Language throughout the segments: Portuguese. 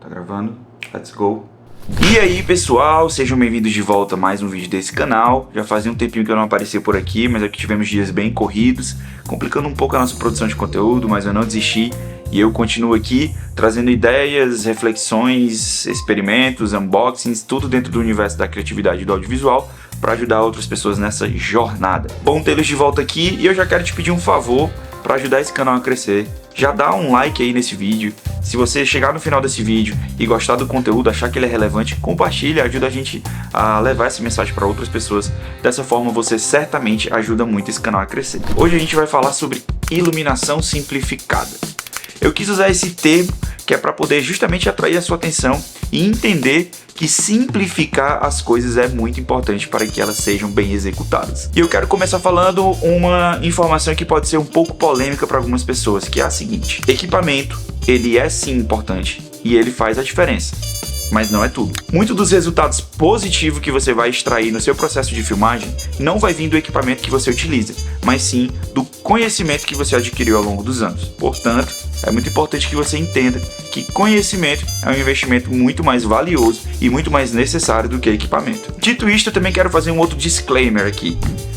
Tá gravando? Let's go! E aí pessoal, sejam bem-vindos de volta a mais um vídeo desse canal. Já fazia um tempinho que eu não aparecia por aqui, mas aqui tivemos dias bem corridos, complicando um pouco a nossa produção de conteúdo, mas eu não desisti e eu continuo aqui trazendo ideias, reflexões, experimentos, unboxings, tudo dentro do universo da criatividade e do audiovisual para ajudar outras pessoas nessa jornada. Bom tê-los de volta aqui e eu já quero te pedir um favor para ajudar esse canal a crescer. Já dá um like aí nesse vídeo. Se você chegar no final desse vídeo e gostar do conteúdo, achar que ele é relevante, compartilha, ajuda a gente a levar essa mensagem para outras pessoas. Dessa forma você certamente ajuda muito esse canal a crescer. Hoje a gente vai falar sobre iluminação simplificada. Eu quis usar esse termo que é para poder justamente atrair a sua atenção e entender que simplificar as coisas é muito importante para que elas sejam bem executadas. E eu quero começar falando uma informação que pode ser um pouco polêmica para algumas pessoas, que é a seguinte: equipamento, ele é sim importante e ele faz a diferença, mas não é tudo. Muito dos resultados positivos que você vai extrair no seu processo de filmagem não vai vir do equipamento que você utiliza, mas sim do conhecimento que você adquiriu ao longo dos anos. Portanto, é muito importante que você entenda que conhecimento é um investimento muito mais valioso e muito mais necessário do que equipamento. Dito isto, eu também quero fazer um outro disclaimer aqui.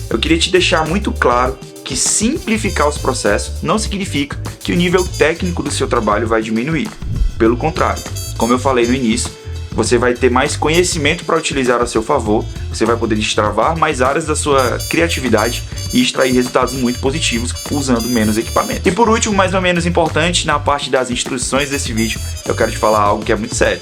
Eu queria te deixar muito claro que simplificar os processos não significa que o nível técnico do seu trabalho vai diminuir. Pelo contrário, como eu falei no início, você vai ter mais conhecimento para utilizar a seu favor, você vai poder destravar mais áreas da sua criatividade e extrair resultados muito positivos usando menos equipamento. E por último, mais ou menos importante, na parte das instruções desse vídeo, eu quero te falar algo que é muito sério.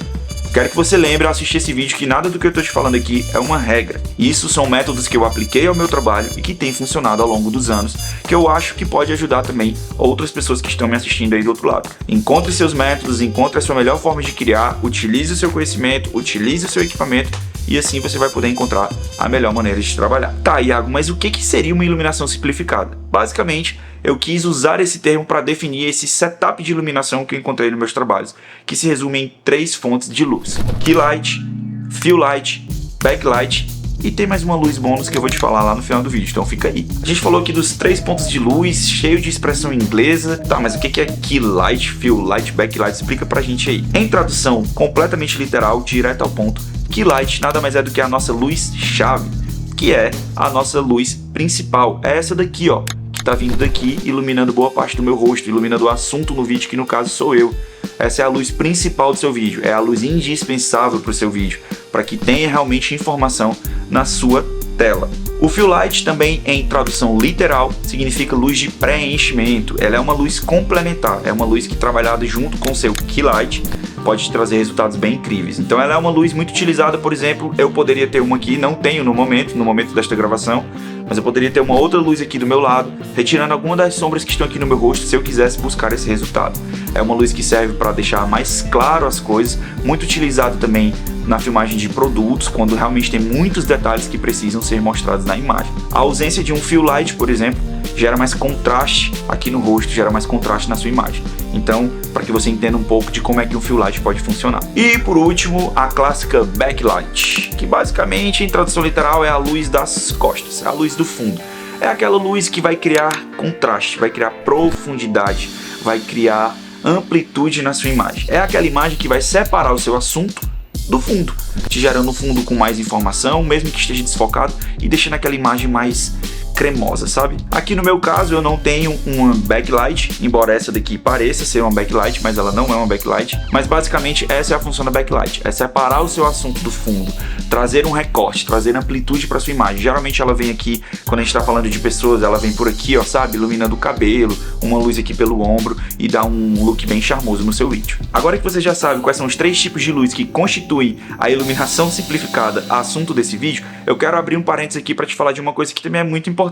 Quero que você lembre ao assistir esse vídeo que nada do que eu estou te falando aqui é uma regra. Isso são métodos que eu apliquei ao meu trabalho e que tem funcionado ao longo dos anos, que eu acho que pode ajudar também outras pessoas que estão me assistindo aí do outro lado. Encontre seus métodos, encontre a sua melhor forma de criar, utilize o seu conhecimento, utilize o seu equipamento e assim você vai poder encontrar a melhor maneira de trabalhar. Tá, Iago, mas o que seria uma iluminação simplificada? Basicamente, eu quis usar esse termo para definir esse setup de iluminação que eu encontrei nos meus trabalhos, que se resume em 3 fontes de luz: key light, fill light, backlight, e tem mais uma luz bônus que eu vou te falar lá no final do vídeo, então fica aí. A gente falou aqui dos 3 pontos de luz, cheio de expressão inglesa. Tá, mas o que é key light, fill light, backlight? Explica pra gente aí. Em tradução completamente literal, direto ao ponto, key light nada mais é do que a nossa luz-chave, que é a nossa luz principal. É essa daqui, ó, que tá vindo daqui, iluminando boa parte do meu rosto, iluminando o assunto no vídeo, que no caso sou eu. Essa é a luz principal do seu vídeo, é a luz indispensável para o seu vídeo, para que tenha realmente informação na sua tela. O fill light também, em tradução literal, significa luz de preenchimento. Ela é uma luz complementar, é uma luz que, trabalhada junto com o seu key light, pode te trazer resultados bem incríveis. Então ela é uma luz muito utilizada, por exemplo, eu poderia ter uma aqui, não tenho no momento desta gravação, mas eu poderia ter uma outra luz aqui do meu lado, retirando alguma das sombras que estão aqui no meu rosto, se eu quisesse buscar esse resultado. É uma luz que serve para deixar mais claro as coisas, muito utilizada também na filmagem de produtos, quando realmente tem muitos detalhes que precisam ser mostrados na imagem. A ausência de um fill light, por exemplo, gera mais contraste aqui no rosto, gera mais contraste na sua imagem. Então, para que você entenda um pouco de como é que um fill light pode funcionar. E por último, a clássica backlight, que basicamente, em tradução literal, é a luz das costas, a luz do fundo. É aquela luz que vai criar contraste, vai criar profundidade, vai criar amplitude na sua imagem. É aquela imagem que vai separar o seu assunto do fundo, te gerando um fundo com mais informação, mesmo que esteja desfocado, e deixando aquela imagem mais cremosa, sabe? Aqui no meu caso eu não tenho uma backlight, embora essa daqui pareça ser uma backlight, mas ela não é uma backlight. Mas basicamente essa é a função da backlight, é separar o seu assunto do fundo, trazer um recorte, trazer amplitude para sua imagem. Geralmente ela vem aqui, quando a gente está falando de pessoas, ela vem por aqui, ó, sabe? Iluminando o cabelo, uma luz aqui pelo ombro e dá um look bem charmoso no seu vídeo. Agora que você já sabe quais são os 3 tipos de luz que constituem a iluminação simplificada, assunto desse vídeo, eu quero abrir um parênteses aqui para te falar de uma coisa que também é muito importante,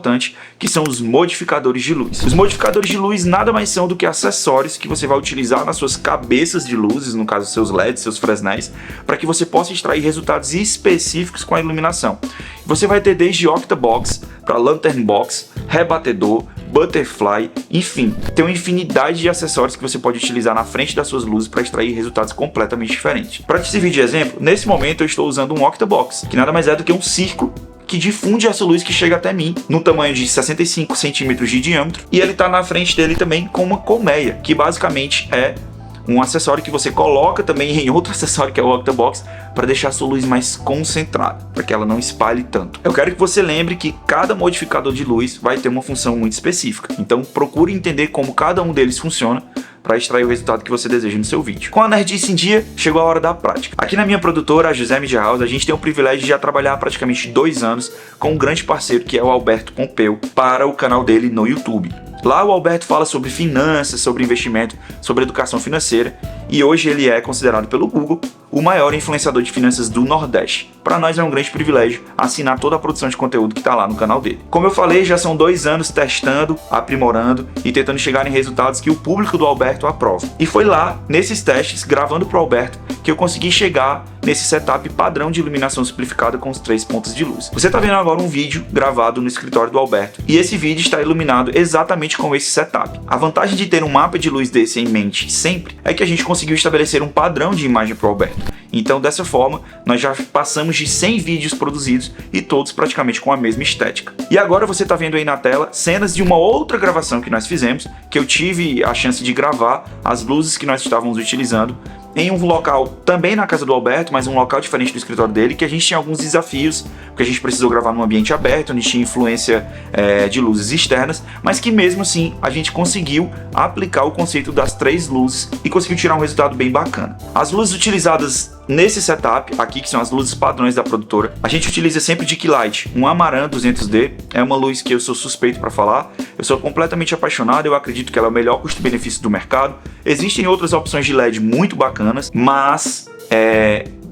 que são os modificadores de luz. Os modificadores de luz nada mais são do que acessórios que você vai utilizar nas suas cabeças de luzes, no caso seus LEDs, seus Fresnels, para que você possa extrair resultados específicos com a iluminação. Você vai ter desde octabox para lantern box, rebatedor, butterfly, enfim, tem uma infinidade de acessórios que você pode utilizar na frente das suas luzes para extrair resultados completamente diferentes. Para te servir de exemplo, nesse momento eu estou usando um octabox, que nada mais é do que um círculo que difunde essa luz que chega até mim no tamanho de 65 centímetros de diâmetro, e ele está na frente dele também com uma colmeia, que basicamente é um acessório que você coloca também em outro acessório que é o Octabox para deixar a sua luz mais concentrada, para que ela não espalhe tanto. Eu quero que você lembre que cada modificador de luz vai ter uma função muito específica, então procure entender como cada um deles funciona para extrair o resultado que você deseja no seu vídeo. Com a Nerdice em dia, chegou a hora da prática. Aqui na minha produtora, a José Media House, a gente tem o privilégio de já trabalhar há praticamente 2 anos com um grande parceiro que é o Alberto Pompeu para o canal dele no YouTube. Lá o Alberto fala sobre finanças, sobre investimento, sobre educação financeira e hoje ele é considerado pelo Google o maior influenciador de finanças do Nordeste. Para nós é um grande privilégio assinar toda a produção de conteúdo que está lá no canal dele. Como eu falei, já são 2 anos testando, aprimorando e tentando chegar em resultados que o público do Alberto aprova. E foi lá, nesses testes, gravando para o Alberto, que eu consegui chegar nesse setup padrão de iluminação simplificada com os 3 pontos de luz. Você está vendo agora um vídeo gravado no escritório do Alberto e esse vídeo está iluminado exatamente com esse setup. A vantagem de ter um mapa de luz desse em mente sempre é que a gente conseguiu estabelecer um padrão de imagem para o Alberto. Então, dessa forma, nós já passamos de 100 vídeos produzidos e todos praticamente com a mesma estética. E agora você está vendo aí na tela cenas de uma outra gravação que nós fizemos, que eu tive a chance de gravar as luzes que nós estávamos utilizando em um local também na casa do Alberto, mas um local diferente do escritório dele, que a gente tinha alguns desafios, porque a gente precisou gravar num ambiente aberto, onde tinha influência de luzes externas, mas que mesmo assim a gente conseguiu aplicar o conceito das 3 luzes e conseguiu tirar um resultado bem bacana. As luzes utilizadas nesse setup aqui, que são as luzes padrões da produtora, a gente utiliza sempre Dick Light, um Amaran 200D, é uma luz que eu sou suspeito para falar, eu sou completamente apaixonado, eu acredito que ela é o melhor custo-benefício do mercado. Existem outras opções de LED muito bacanas, mas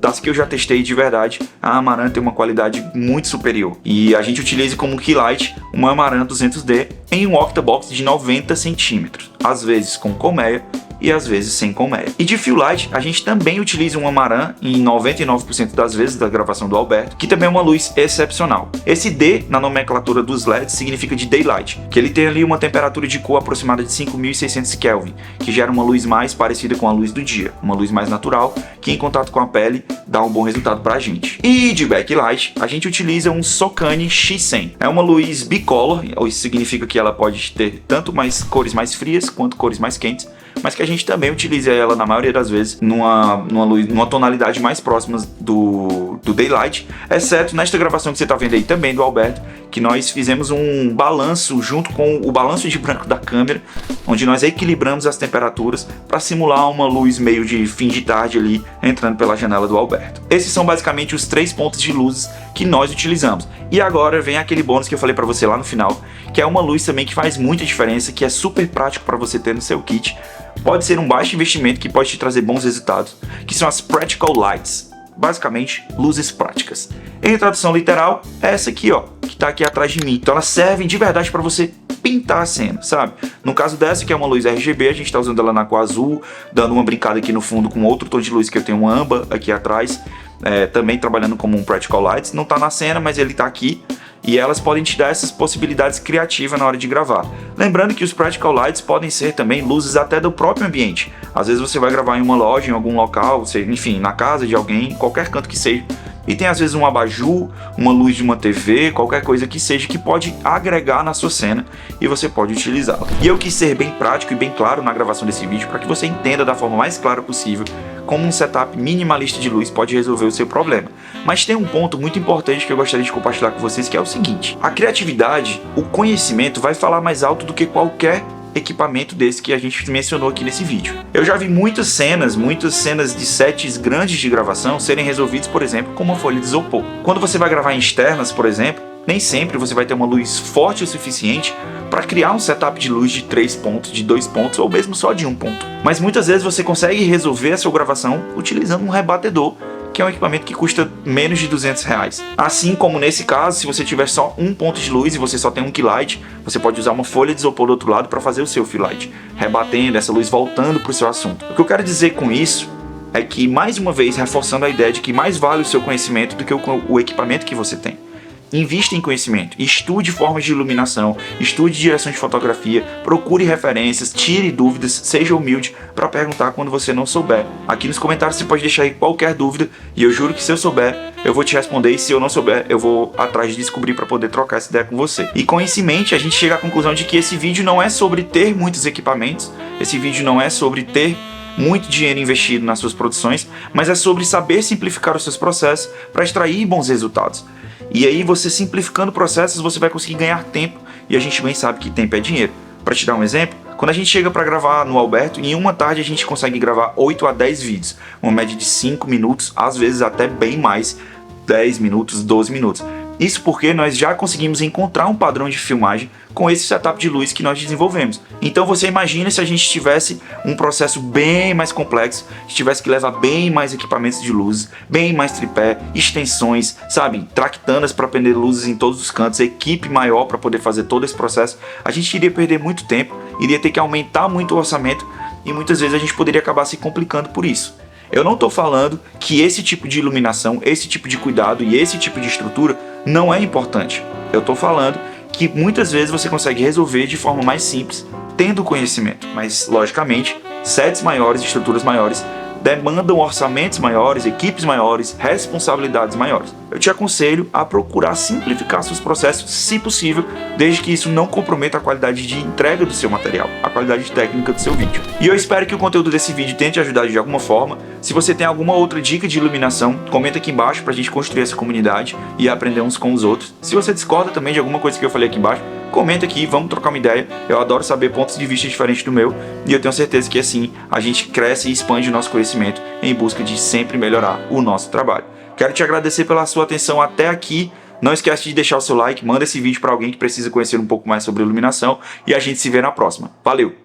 das que eu já testei de verdade, a Amaran tem uma qualidade muito superior. E a gente utiliza como key light uma Amaran 200D em um Octabox de 90 centímetros, às vezes com colmeia e às vezes sem colmeia. E de fill light, a gente também utiliza um Amaran em 99% das vezes da gravação do Alberto, que também é uma luz excepcional. Esse D na nomenclatura dos LEDs significa de daylight, que ele tem ali uma temperatura de cor aproximada de 5.600 Kelvin, que gera uma luz mais parecida com a luz do dia, uma luz mais natural, que em contato com a pele dá um bom resultado pra gente. E de backlight, a gente utiliza um Sokani X100. É uma luz bicolor, isso significa que ela pode ter tanto cores mais frias quanto cores mais quentes, mas que a gente também utiliza ela na maioria das vezes numa tonalidade mais próxima do daylight, exceto nesta gravação que você está vendo aí também do Alberto, que nós fizemos um balanço junto com o balanço de branco da câmera, onde nós equilibramos as temperaturas para simular uma luz meio de fim de tarde ali entrando pela janela do Alberto. Esses são basicamente os 3 pontos de luzes que nós utilizamos. E agora vem aquele bônus que eu falei para você lá no final, que é uma luz também que faz muita diferença, que é super prático para você ter no seu kit. Pode ser um baixo investimento que pode te trazer bons resultados, que são as Practical Lights. Basicamente, luzes práticas. Em tradução literal, é essa aqui, ó, que tá aqui atrás de mim. Então elas servem de verdade para você pintar a cena, sabe? No caso dessa, que é uma luz RGB, a gente tá usando ela na cor azul, dando uma brincada aqui no fundo com outro tom de luz que eu tenho um âmbar aqui atrás, também trabalhando como um Practical Lights. Não tá na cena, mas ele tá aqui. E elas podem te dar essas possibilidades criativas na hora de gravar. Lembrando que os Practical Lights podem ser também luzes até do próprio ambiente. Às vezes você vai gravar em uma loja, em algum local, enfim, na casa de alguém, em qualquer canto que seja. E tem às vezes um abajur, uma luz de uma TV, qualquer coisa que seja que pode agregar na sua cena e você pode utilizá-la. E eu quis ser bem prático e bem claro na gravação desse vídeo para que você entenda da forma mais clara possível como um setup minimalista de luz pode resolver o seu problema. Mas tem um ponto muito importante que eu gostaria de compartilhar com vocês, que é o seguinte: a criatividade, o conhecimento vai falar mais alto do que qualquer equipamento desse que a gente mencionou aqui nesse vídeo. Eu já vi muitas cenas de sets grandes de gravação serem resolvidos, por exemplo, com uma folha de isopor. Quando você vai gravar em externas, por exemplo, nem sempre você vai ter uma luz forte o suficiente para criar um setup de luz de 3 pontos, de 2 pontos ou mesmo só de 1 ponto. Mas muitas vezes você consegue resolver a sua gravação utilizando um rebatedor, que é um equipamento que custa menos de R$200. Assim como nesse caso, se você tiver só 1 ponto de luz e você só tem um key light, você pode usar uma folha de isopor do outro lado para fazer o seu fill light, rebatendo essa luz, voltando para o seu assunto. O que eu quero dizer com isso é que, mais uma vez, reforçando a ideia de que mais vale o seu conhecimento do que o equipamento que você tem. Invista em conhecimento, estude formas de iluminação, estude direção de fotografia, procure referências, tire dúvidas, seja humilde para perguntar quando você não souber. Aqui nos comentários você pode deixar aí qualquer dúvida e eu juro que se eu souber, eu vou te responder, e se eu não souber, eu vou atrás de descobrir para poder trocar essa ideia com você. E com isso em mente, a gente chega à conclusão de que esse vídeo não é sobre ter muitos equipamentos, esse vídeo não é sobre ter muito dinheiro investido nas suas produções, mas é sobre saber simplificar os seus processos para extrair bons resultados. E aí você simplificando processos, você vai conseguir ganhar tempo, e a gente bem sabe que tempo é dinheiro. Para te dar um exemplo, quando a gente chega para gravar no Alberto, em uma tarde a gente consegue gravar 8 a 10 vídeos, uma média de 5 minutos, às vezes até bem mais, 10 minutos, 12 minutos. Isso porque nós já conseguimos encontrar um padrão de filmagem com esse setup de luz que nós desenvolvemos. Então você imagina se a gente tivesse um processo bem mais complexo, tivesse que levar bem mais equipamentos de luzes, bem mais tripé, extensões, sabe, tractanas para prender luzes em todos os cantos, equipe maior para poder fazer todo esse processo. A gente iria perder muito tempo, iria ter que aumentar muito o orçamento e muitas vezes a gente poderia acabar se complicando por isso. Eu não estou falando que esse tipo de iluminação, esse tipo de cuidado e esse tipo de estrutura não é importante. Eu estou falando que muitas vezes você consegue resolver de forma mais simples, tendo conhecimento. Mas, logicamente, sets maiores, estruturas maiores, demandam orçamentos maiores, equipes maiores, responsabilidades maiores. Eu te aconselho a procurar simplificar seus processos, se possível, desde que isso não comprometa a qualidade de entrega do seu material, a qualidade técnica do seu vídeo. E eu espero que o conteúdo desse vídeo tenha te ajudado de alguma forma. Se você tem alguma outra dica de iluminação, comenta aqui embaixo pra gente construir essa comunidade e aprender uns com os outros. Se você discorda também de alguma coisa que eu falei aqui embaixo, comenta aqui, vamos trocar uma ideia. Eu adoro saber pontos de vista diferentes do meu e eu tenho certeza que assim a gente cresce e expande o nosso conhecimento em busca de sempre melhorar o nosso trabalho. Quero te agradecer pela sua atenção até aqui. Não esquece de deixar o seu like, manda esse vídeo para alguém que precisa conhecer um pouco mais sobre iluminação e a gente se vê na próxima. Valeu!